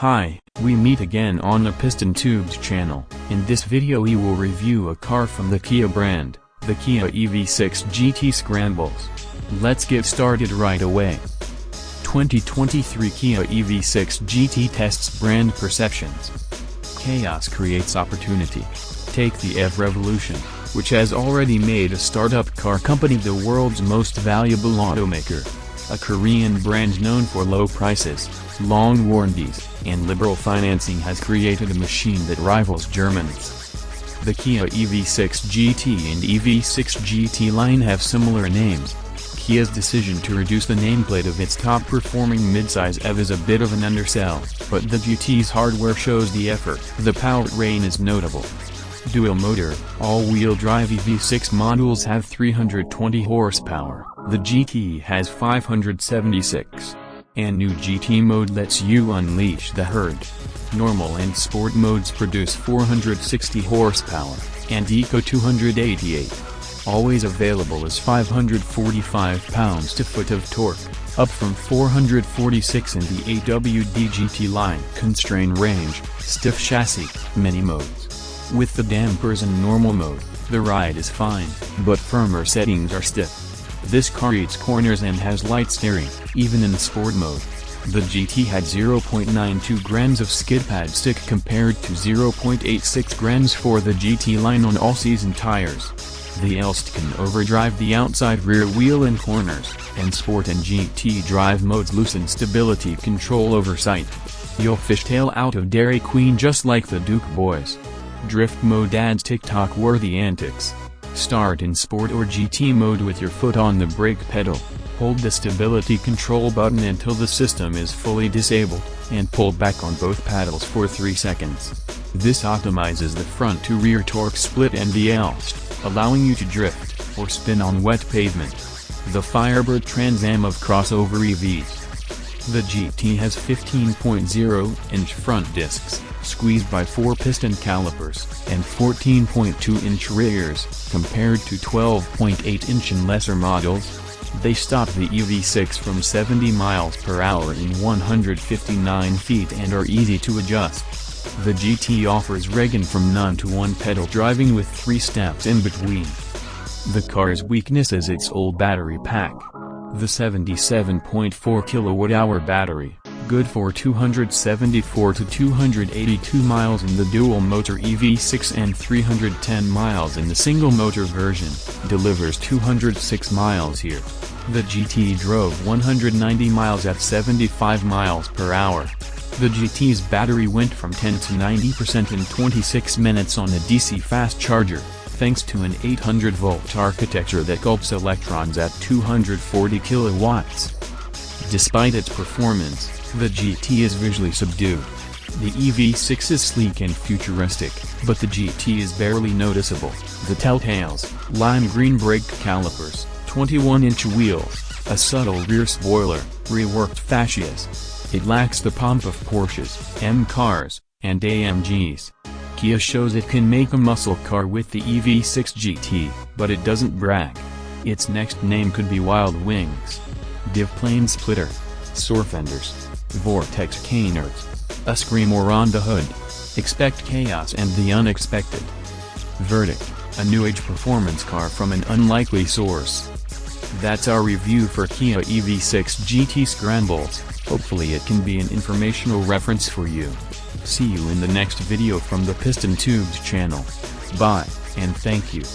Hi, we meet again on the Piston Tubes channel. In this video we will review a car from the Kia brand, the Kia EV6 GT Scrambles. Let's get started right away. 2023 Kia EV6 GT tests brand perceptions. Chaos creates opportunity. Take the EV revolution, which has already made a startup car company the world's most valuable automaker. A Korean brand known for low prices, long warranties, and liberal financing has created a machine that rivals Germany's. The Kia EV6 GT and EV6 GT line have similar names. Kia's decision to reduce the nameplate of its top-performing midsize EV is a bit of an undersell, but the GT's hardware shows the effort. The powertrain is notable. Dual-motor, all-wheel drive EV6 models have 320 horsepower, the GT has 576. And new GT mode lets you unleash the herd. Normal and sport modes produce 460 horsepower, and Eco 288. Always available is 545 pounds-to-foot of torque, up from 446 in the AWD GT line. Constrained range, stiff chassis, many modes. With the dampers in normal mode, the ride is fine, but firmer settings are stiff. This car eats corners and has light steering, even in sport mode. The GT had 0.92 grams of skid pad stick compared to 0.86 grams for the GT line on all-season tires. The EV6 can overdrive the outside rear wheel in corners, and Sport and GT drive modes loosen stability control oversight. You'll fishtail out of Dairy Queen just like the Duke boys. Drift mode adds TikTok-worthy antics. Start in Sport or GT mode with your foot on the brake pedal. Hold the stability control button until the system is fully disabled, and pull back on both paddles for 3 seconds. This optimizes the front-to-rear torque split and the EV6, allowing you to drift or spin on wet pavement. The Firebird Trans Am of crossover EVs. The GT has 15.0-inch front discs, squeezed by 4 piston calipers, and 14.2-inch rears, compared to 12.8-inch in lesser models. They stop the EV6 from 70 miles per hour in 159 feet and are easy to adjust. The GT offers regen from none to 1 pedal driving with 3 steps in between. The car's weakness is its old battery pack. The 77.4 kWh battery, good for 274 to 282 miles in the dual-motor EV6 and 310 miles in the single-motor version, delivers 206 miles here. The GT drove 190 miles at 75 miles per hour. The GT's battery went from 10 to 90% in 26 minutes on a DC fast charger, thanks to an 800-volt architecture that gulps electrons at 240 kilowatts. Despite its performance, the GT is visually subdued. The EV6 is sleek and futuristic, but the GT is barely noticeable. The telltales: lime green brake calipers, 21-inch wheels, a subtle rear spoiler, reworked fascias. It lacks the pomp of Porsches, M-cars, and AMGs. Kia shows it can make a muscle car with the EV6 GT, but it doesn't brag. Its next name could be Wild Wings. Div plane splitter, soar fenders, vortex canards, a screamer on the hood. Expect chaos and the unexpected. Verdict: a new age performance car from an unlikely source. That's our review for Kia EV6 GT Scrambles. Hopefully it can be an informational reference for you. See you in the next video from the Piston Tubes channel. Bye, and thank you.